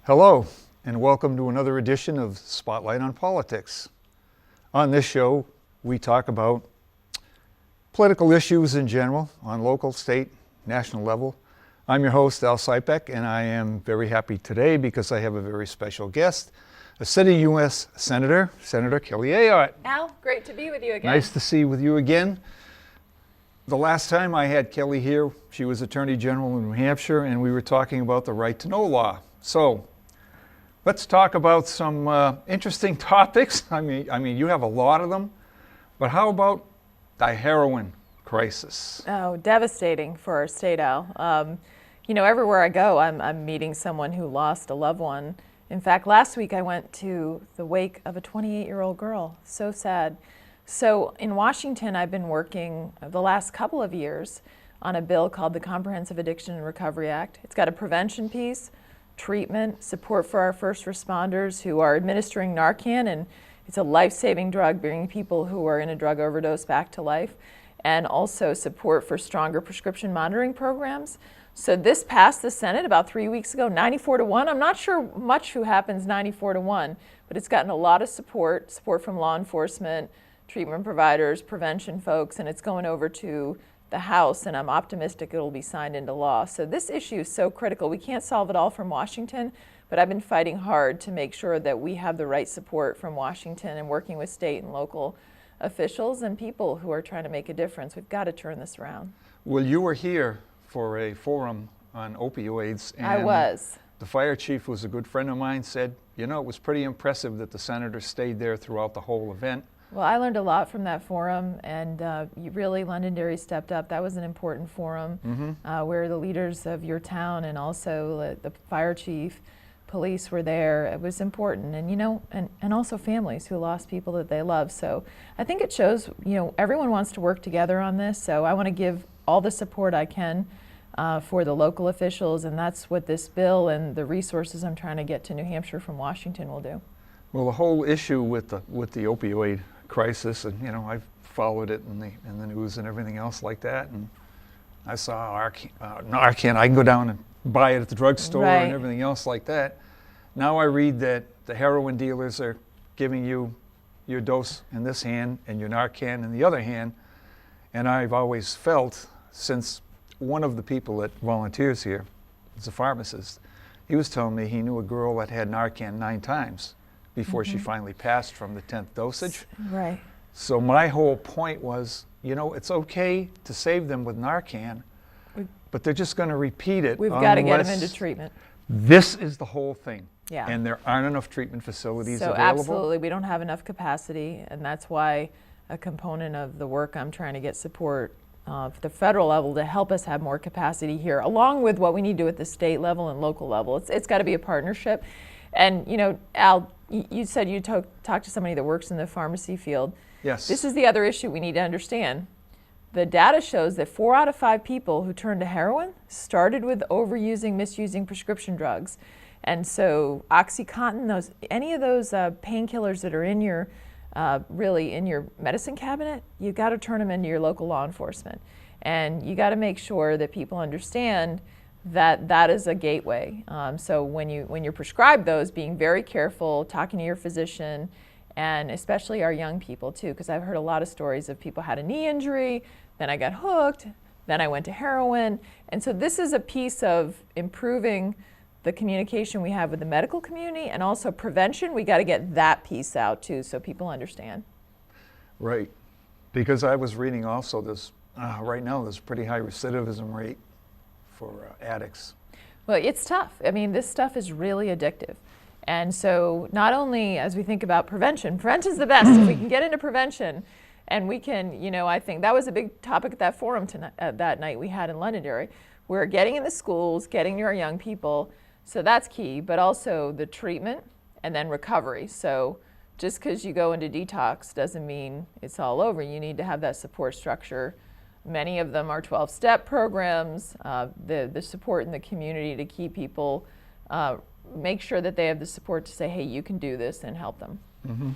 Hello, and welcome to another edition of Spotlight on Politics. On this show, we talk about political issues in general on local, state, national level. I'm your host, Al Sypek, and I am very happy today because I have a very special guest, a sitting US Senator, Senator Kelly Ayotte. Al, great to be with you again. Nice to see with you again. The last time I had Kelly here, she was Attorney General in New Hampshire, and we were talking about the right to know law. So, let's talk about some interesting topics. I mean, you have a lot of them, but how about the heroin crisis? Oh, devastating for our state, Al. Everywhere I go, I'm meeting someone who lost a loved one. In fact, last week I went to the wake of a 28-year-old girl. So sad. So in Washington, I've been working the last couple of years on a bill called the Comprehensive Addiction and Recovery Act. It's got a prevention piece, treatment, support for our first responders who are administering Narcan, and it's a life-saving drug, bringing people who are in a drug overdose back to life, and also support for stronger prescription monitoring programs. So this passed the Senate about 3 weeks ago, 94-1. I'm not sure much who happens 94-1, but it's gotten a lot of support from law enforcement, treatment providers, prevention folks, and it's going over to the House, and I'm optimistic it'll be signed into law. So this issue is so critical. We can't solve it all from Washington, but I've been fighting hard to make sure that we have the right support from Washington and working with state and local officials and people who are trying to make a difference. We've got to turn this around. Well, you were here for a forum on opioids. And I was. The fire chief was a good friend of mine, said, it was pretty impressive that the senator stayed there throughout the whole event. Well, I learned a lot from that forum, and Londonderry stepped up. That was an important forum where the leaders of your town and also the fire chief, police were there. It was important, and also families who lost people that they love. So I think it shows, everyone wants to work together on this. So I want to give all the support I can for the local officials, and that's what this bill and the resources I'm trying to get to New Hampshire from Washington will do. Well, the whole issue with the opioid crisis, and I've followed it in the news and everything else like that, and I saw Narcan. I can go down and buy it at the drugstore and everything else like that. Now I read that the heroin dealers are giving you your dose in this hand and your Narcan in the other hand, and I've always felt, since one of the people that volunteers here is a pharmacist, he was telling me he knew a girl that had Narcan 9 times before she finally passed from the 10th dosage. Right. So my whole point was, it's okay to save them with Narcan, but they're just going to repeat it. We've got to get them into treatment. This is the whole thing. Yeah. And there aren't enough treatment facilities available. So absolutely, we don't have enough capacity, and that's why a component of the work I'm trying to get support at the federal level to help us have more capacity here, along with what we need to do at the state level and local level. It's got to be a partnership. And, Al, you said you talked to somebody that works in the pharmacy field. Yes. This is the other issue we need to understand. The data shows that 4 out of 5 people who turned to heroin started with overusing, misusing prescription drugs. And so OxyContin, any of those painkillers that are in your really in your medicine cabinet, you've got to turn them into your local law enforcement. And you got to make sure that people understand that that is a gateway. So when you're prescribed those, being very careful, talking to your physician, and especially our young people too, because I've heard a lot of stories of people had a knee injury, then I got hooked, then I went to heroin. And so this is a piece of improving the communication we have with the medical community, and also prevention. We got to get that piece out too so people understand. Right. Because I was reading also this, right now there's a pretty high recidivism rate for addicts. Well, it's tough. I mean, this stuff is really addictive. And so not only as we think about prevention's the best. If we can get into prevention and we can, I think that was a big topic at that forum tonight, that night we had in Londonderry. We're getting in the schools, getting to our young people. So that's key, but also the treatment and then recovery. So just because you go into detox doesn't mean it's all over. You need to have that support structure. Many of them are 12-step programs, the support in the community to keep people, make sure that they have the support to say, hey, you can do this, and help them. Mm-hmm.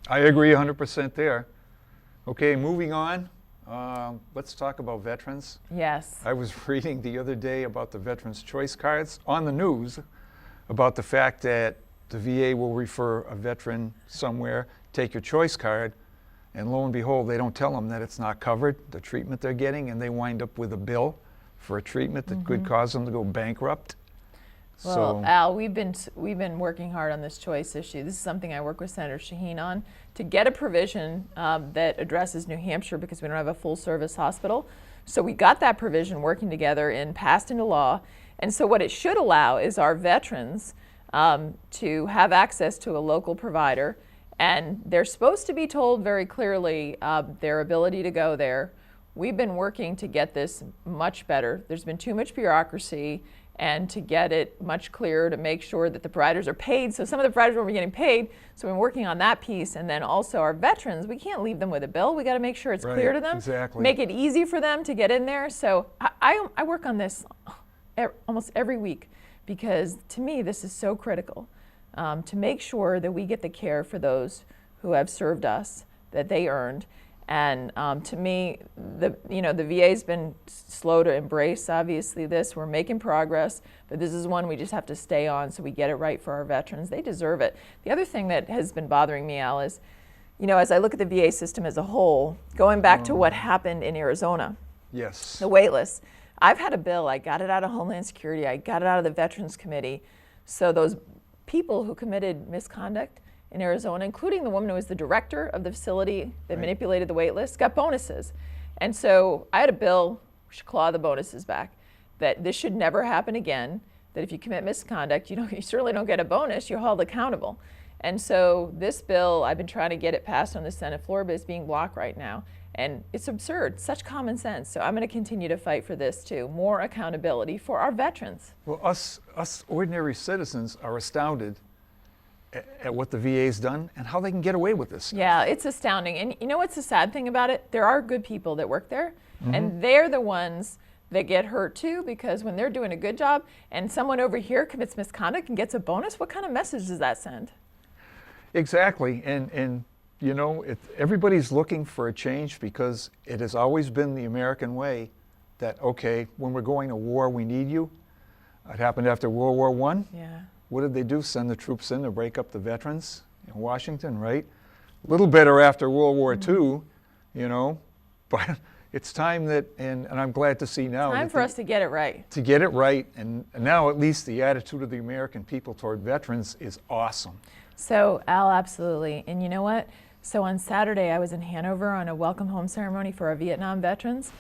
I agree 100% there. Okay, moving on. Let's talk about veterans. Yes. I was reading the other day about the Veterans Choice Cards on the news about the fact that the VA will refer a veteran somewhere, take your choice card, and lo and behold, they don't tell them that it's not covered, the treatment they're getting, and they wind up with a bill for a treatment that could cause them to go bankrupt. Well, Al, we've been working hard on this choice issue. This is something I work with Senator Shaheen on, to get a provision that addresses New Hampshire, because we don't have a full service hospital. So we got that provision working together and passed into law. And so what it should allow is our veterans to have access to a local provider, and they're supposed to be told very clearly their ability to go there. We've been working to get this much better. There's been too much bureaucracy, and to get it much clearer, to make sure that the providers are paid. So some of the providers won't be getting paid, so we've been working on that piece. And then also our veterans, we can't leave them with a bill. We got to make sure it's clear to them. Exactly. Make it easy for them to get in there. So I work on this almost every week, because to me this is so critical, to make sure that we get the care for those who have served us, that they earned. And to me, the VA's been slow to embrace, obviously, this. We're making progress, but this is one we just have to stay on so we get it right for our veterans. They deserve it. The other thing that has been bothering me, Al, is, as I look at the VA system as a whole, going back to what happened in Arizona, yes, the wait list. I've had a bill, I got it out of Homeland Security, I got it out of the Veterans Committee, so those people who committed misconduct in Arizona, including the woman who was the director of the facility that manipulated the wait list, got bonuses. And so I had a bill, we should claw the bonuses back, that this should never happen again, that if you commit misconduct, you certainly don't get a bonus, you're held accountable. And so this bill, I've been trying to get it passed on the Senate floor, but it's being blocked right now. And it's absurd, such common sense. So I'm going to continue to fight for this too, more accountability for our veterans. Well, us ordinary citizens are astounded at what the VA's done and how they can get away with this stuff. Yeah, it's astounding. And you know what's the sad thing about it? There are good people that work there, and they're the ones that get hurt too, because when they're doing a good job and someone over here commits misconduct and gets a bonus, what kind of message does that send? Exactly. And everybody's looking for a change, because it has always been the American way that, okay, when we're going to war, we need you. It happened after World War I. Yeah. What did they do? Send the troops in to break up the veterans in Washington, right? A little better after World War II, but it's time that, and I'm glad to see now. Time for us to get it right. To get it right, and now at least the attitude of the American people toward veterans is awesome. So, Al, absolutely. And you know what? So on Saturday, I was in Hanover on a welcome home ceremony for our Vietnam veterans.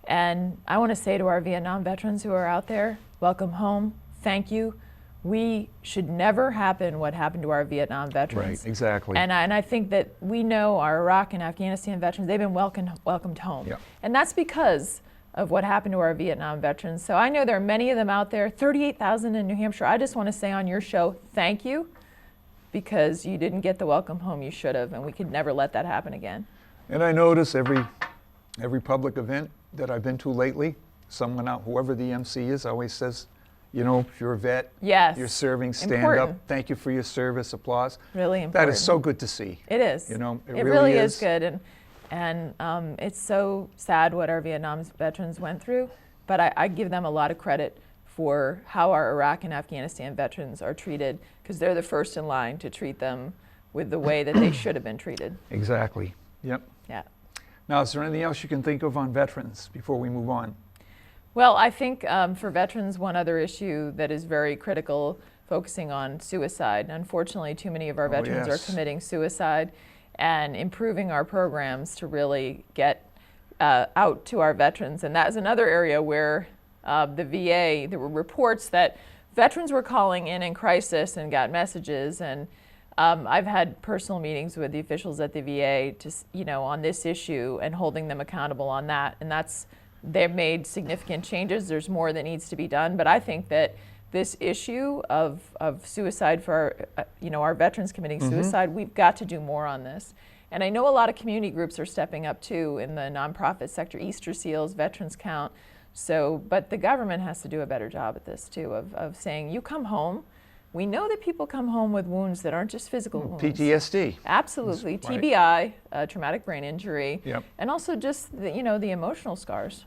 And I want to say to our Vietnam veterans who are out there, welcome home, thank you. We should never happen what happened to our Vietnam veterans. Right, exactly. And I think that we know our Iraq and Afghanistan veterans, they've been welcomed home. Yeah. And that's because of what happened to our Vietnam veterans. So I know there are many of them out there, 38,000 in New Hampshire. I just want to say on your show, thank you, because you didn't get the welcome home you should have, and we could never let that happen again. And I notice every public event that I've been to lately, someone out, whoever the MC is, always says, if you're a vet, yes, you're serving, stand important. up, thank you for your service, applause. Really important. That is so good to see. It is. It really is good. And it's so sad what our Vietnam veterans went through, but I give them a lot of credit for how our Iraq and Afghanistan veterans are treated, because they're the first in line to treat them with the way that they should have been treated. Exactly. Yep. Yeah. Now, is there anything else you can think of on veterans before we move on? Well, I think for veterans, one other issue that is very critical, focusing on suicide. Unfortunately, too many of our veterans are committing suicide. and improving our programs to really get out to our veterans. And that is another area where the VA, there were reports that veterans were calling in crisis and got messages, and I've had personal meetings with the officials at the VA to, on this issue and holding them accountable on that. And they've made significant changes. There's more that needs to be done, but I think that this issue of suicide for our veterans committing suicide, we've got to do more on this. And I know a lot of community groups are stepping up too in the nonprofit sector, Easter Seals, Veterans Count. But the government has to do a better job at this too, of saying, you come home. We know that people come home with wounds that aren't just physical wounds. PTSD. Absolutely. Right. TBI, traumatic brain injury, Yep. and also just the emotional scars.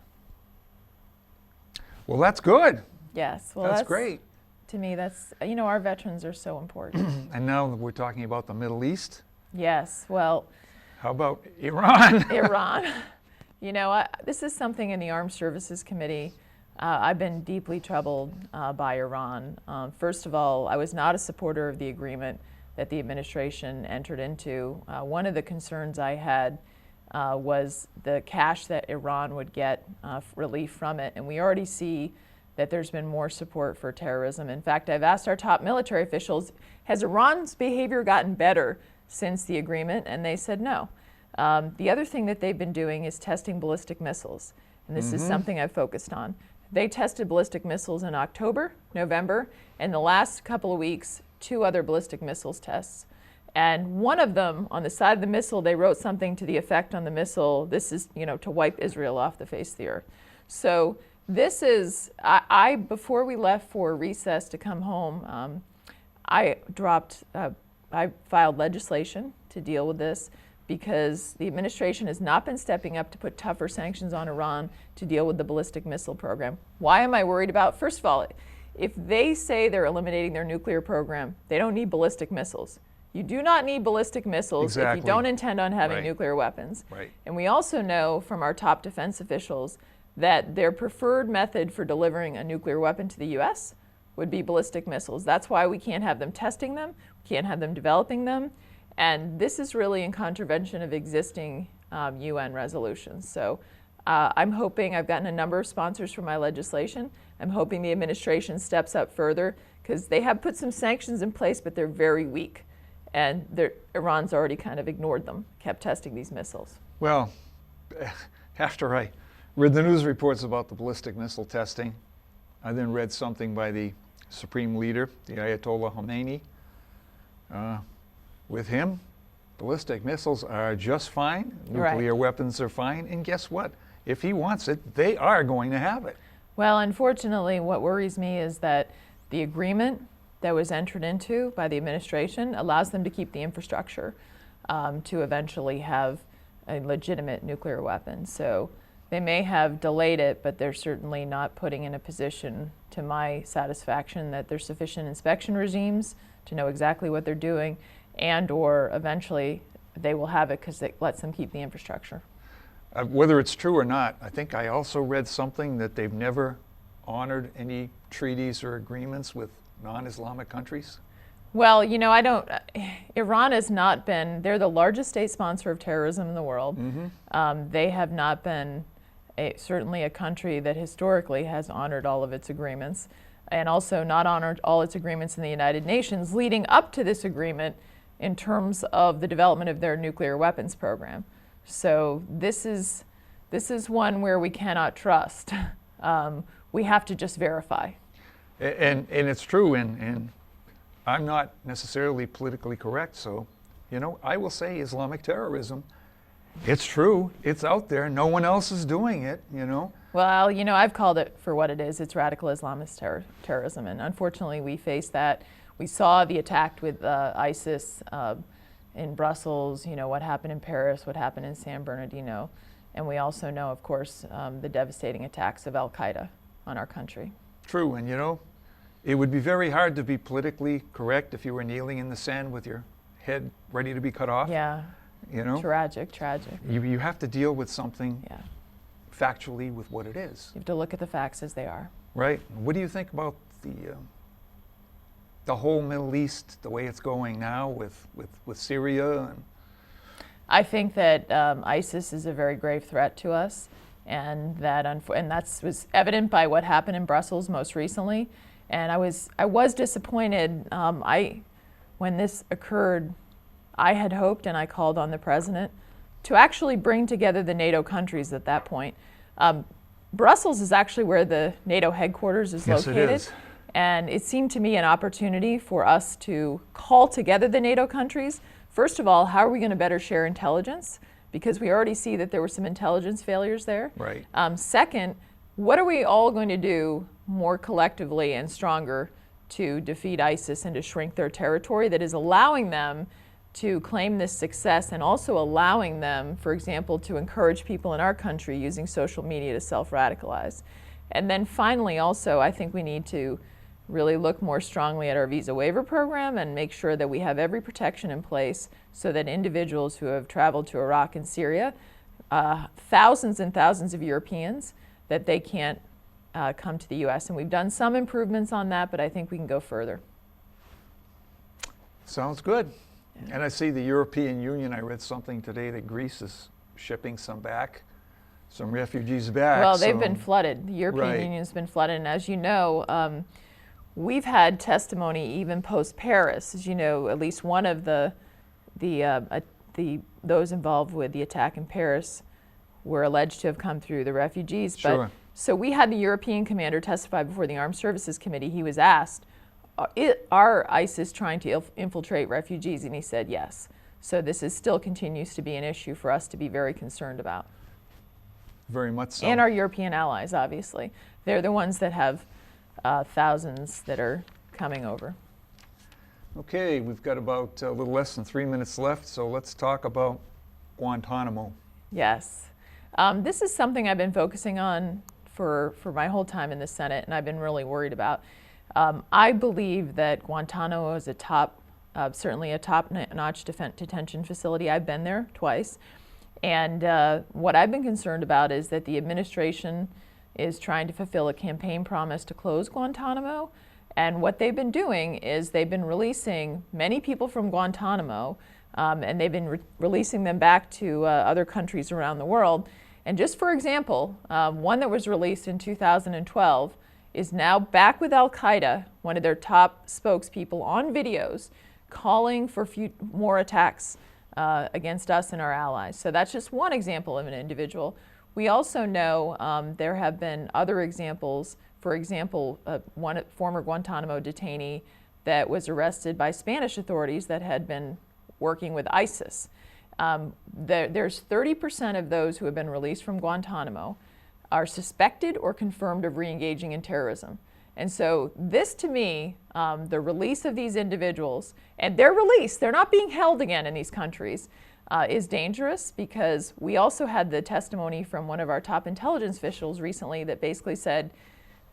Well, that's good. Yes. Well, that's great. To me, that's, our veterans are so important. And now we're talking about the Middle East. Yes. Well, how about Iran? Iran. This is something in the Armed Services Committee. I've been deeply troubled by Iran. First of all, I was not a supporter of the agreement that the administration entered into. One of the concerns I had was the cash that Iran would get relief from it. And we already see that there's been more support for terrorism. In fact, I've asked our top military officials, has Iran's behavior gotten better since the agreement? And they said no. The other thing that they've been doing is testing ballistic missiles. And this is something I've focused on. They tested ballistic missiles in October, November, and the last couple of weeks, 2 other ballistic missiles tests. And one of them, on the side of the missile, they wrote something to the effect on the missile, this is, to wipe Israel off the face of the earth. So this is, before we left for recess to come home, I filed legislation to deal with this, because the administration has not been stepping up to put tougher sanctions on Iran to deal with the ballistic missile program. Why am I worried about? First of all, if they say they're eliminating their nuclear program, they don't need ballistic missiles. You do not need ballistic missiles if you don't intend on having nuclear weapons. Right. And we also know from our top defense officials that their preferred method for delivering a nuclear weapon to the US would be ballistic missiles. That's why we can't have them testing them, we can't have them developing them. And this is really in contravention of existing UN resolutions. So I'm hoping, I've gotten a number of sponsors for my legislation. I'm hoping the administration steps up further, because they have put some sanctions in place, but they're very weak. And Iran's already kind of ignored them, kept testing these missiles. Well, after I read the news reports about the ballistic missile testing, I then read something by the Supreme Leader, the Ayatollah Khomeini. With him, ballistic missiles are just fine, nuclear weapons are fine, and guess what? If he wants it, they are going to have it. Well, unfortunately, what worries me is that the agreement that was entered into by the administration allows them to keep the infrastructure to eventually have a legitimate nuclear weapon. So they may have delayed it, but they're certainly not putting in a position, to my satisfaction, that there's sufficient inspection regimes to know exactly what they're doing, and or eventually they will have it because it lets them keep the infrastructure. Whether it's true or not, I think I also read something that they've never honored any treaties or agreements with non-Islamic countries. Well, Iran has not been, they're the largest state sponsor of terrorism in the world. They have not been certainly a country that historically has honored all of its agreements, and also not honored all its agreements in the United Nations leading up to this agreement in terms of the development of their nuclear weapons program. So this is one where we cannot trust. We have to just verify. And it's true, and I'm not necessarily politically correct, so I will say Islamic terrorism. It's true. It's out there. No one else is doing it, Well, I've called it for what it is. It's radical Islamist terrorism, and unfortunately we face that. We saw the attack with ISIS in Brussels, what happened in Paris, what happened in San Bernardino, and we also know, of course, the devastating attacks of Al-Qaeda on our country. True, and it would be very hard to be politically correct if you were kneeling in the sand with your head ready to be cut off. Yeah. Tragic. You have to deal with something factually with what it is. You have to look at the facts as they are. Right. What do you think about the whole Middle East, the way it's going now with Syria? I think that ISIS is a very grave threat to us, and that was evident by what happened in Brussels most recently. And I was disappointed. When this occurred, I had hoped, and I called on the president to actually bring together the NATO countries at that point. Brussels is actually where the NATO headquarters is located. Yes, it is. And it seemed to me an opportunity for us to call together the NATO countries. First of all, how are we going to better share intelligence? Because we already see that there were some intelligence failures there. Right. Second, what are we all going to do more collectively and stronger to defeat ISIS and to shrink their territory that is allowing them to claim this success, and also allowing them, for example, to encourage people in our country using social media to self-radicalize? And then finally, also, I think we need to really look more strongly at our visa waiver program and make sure that we have every protection in place so that individuals who have traveled to Iraq and Syria, thousands and thousands of Europeans, that they can't come to the U.S. And we've done some improvements on that, but I think we can go further. Sounds good. Yeah. And I see the European Union, I read something today that Greece is shipping some refugees back. Well, they've been flooded. The European Right. Union has been flooded. And as you know, we've had testimony even post-Paris. As you know, at least one of those involved with the attack in Paris were alleged to have come through the refugees. Sure. So we had the European commander testify before the Armed Services Committee. He was asked, are ISIS trying to infiltrate refugees? And he said yes. So this still continues to be an issue for us to be very concerned about. Very much so. And our European allies, obviously. They're the ones that have thousands that are coming over. Okay, we've got about a little less than 3 minutes left, so let's talk about Guantanamo. Yes. This is something I've been focusing on for my whole time in the Senate, and I've been really worried about. I believe that Guantanamo is certainly a top-notch detention facility. I've been there twice. And what I've been concerned about is that the administration is trying to fulfill a campaign promise to close Guantanamo. And what they've been doing is they've been releasing many people from Guantanamo, and they've been releasing them back to other countries around the world. And just for example, one that was released in 2012 is now back with Al-Qaeda, one of their top spokespeople on videos, calling for more attacks against us and our allies. So that's just one example of an individual. We also know there have been other examples. For example, one former Guantanamo detainee that was arrested by Spanish authorities that had been working with ISIS. There's 30% of those who have been released from Guantanamo are suspected or confirmed of re-engaging in terrorism. And so this, to me, the release of these individuals, and their release, they're not being held again in these countries, is dangerous, because we also had the testimony from one of our top intelligence officials recently that basically said,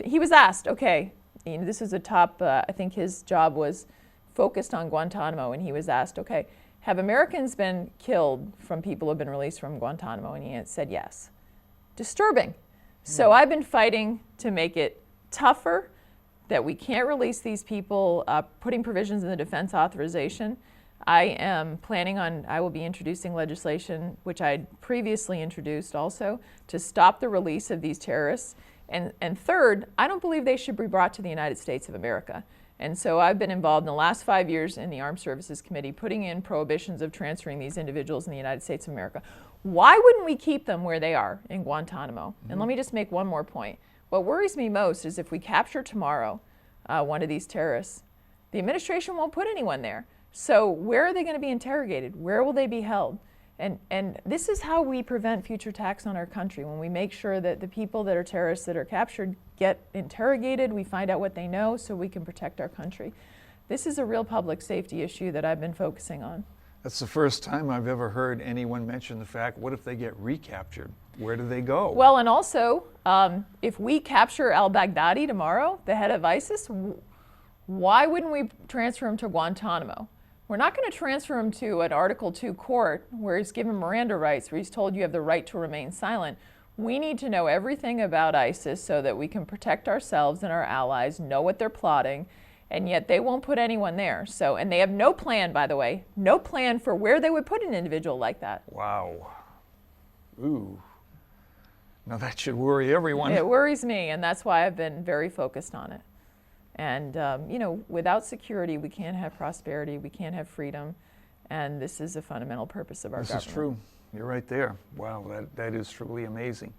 he was asked, okay, this is a top, I think his job was focused on Guantanamo, and he was asked, okay, have Americans been killed from people who have been released from Guantanamo? And he had said yes. Disturbing. So I've been fighting to make it tougher, that we can't release these people, putting provisions in the defense authorization. I will be introducing legislation, which I'd previously introduced also, to stop the release of these terrorists. And third, I don't believe they should be brought to the United States of America. And so I've been involved in the last 5 years in the Armed Services Committee, putting in prohibitions of transferring these individuals in the United States of America. Why wouldn't we keep them where they are in Guantanamo? And let me just make one more point. What worries me most is if we capture tomorrow one of these terrorists, the administration won't put anyone there. So where are they going to be interrogated? Where will they be held? And this is how we prevent future attacks on our country, when we make sure that the people that are terrorists that are captured get interrogated, we find out what they know so we can protect our country. This is a real public safety issue that I've been focusing on. That's the first time I've ever heard anyone mention the fact, what if they get recaptured? Where do they go? Well, and also, if we capture al-Baghdadi tomorrow, the head of ISIS, why wouldn't we transfer him to Guantanamo? We're not going to transfer him to an Article 2 court where he's given Miranda rights, where he's told you have the right to remain silent. We need to know everything about ISIS so that we can protect ourselves and our allies, know what they're plotting, and yet they won't put anyone there. So, and they have no plan, by the way, no plan for where they would put an individual like that. Wow. Ooh. Now that should worry everyone. It worries me, and that's why I've been very focused on it. And, you know, without security, we can't have prosperity, we can't have freedom, and this is a fundamental purpose of our government. This is true. You're right there. Wow, that is truly amazing.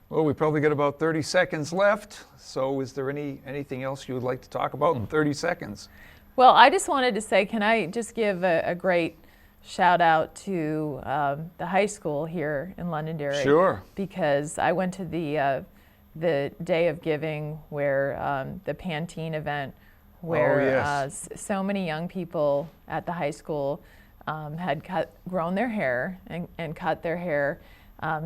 Well, we probably got about 30 seconds left, so is there anything else you would like to talk about in 30 seconds? Well, I just wanted to say, can I just give a great shout out to the high school here in Londonderry? Sure. Because I went to the Day of Giving, where the Pantene event, where yes. So many young people at the high school had grown their hair and cut their hair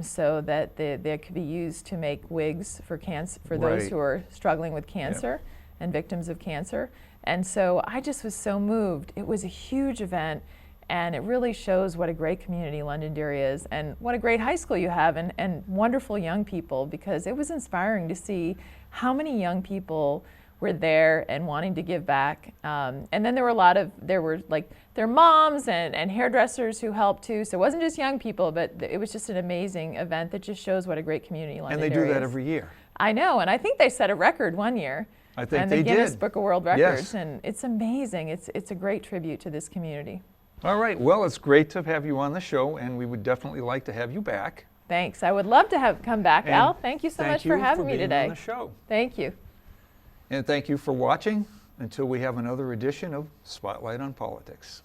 so that they could be used to make wigs for those Right. who are struggling with cancer and victims of cancer. And so I just was so moved. It was a huge event, and it really shows what a great community Londonderry is and what a great high school you have, and wonderful young people, because it was inspiring to see how many young people were there and wanting to give back. And then there were like their moms and hairdressers who helped too. So it wasn't just young people, but it was just an amazing event that just shows what a great community Londonderry is. And they do that every year. I know, and I think they set a record one year. I think and they the Guinness did. Book of World Records, Yes. and it's amazing. It's a great tribute to this community. All right, well, it's great to have you on the show, and we would definitely like to have you back. Thanks. I would love to come back, And Al. Thank you so much for having me being today. on the show. Thank you. And thank you for watching until we have another edition of Spotlight on Politics.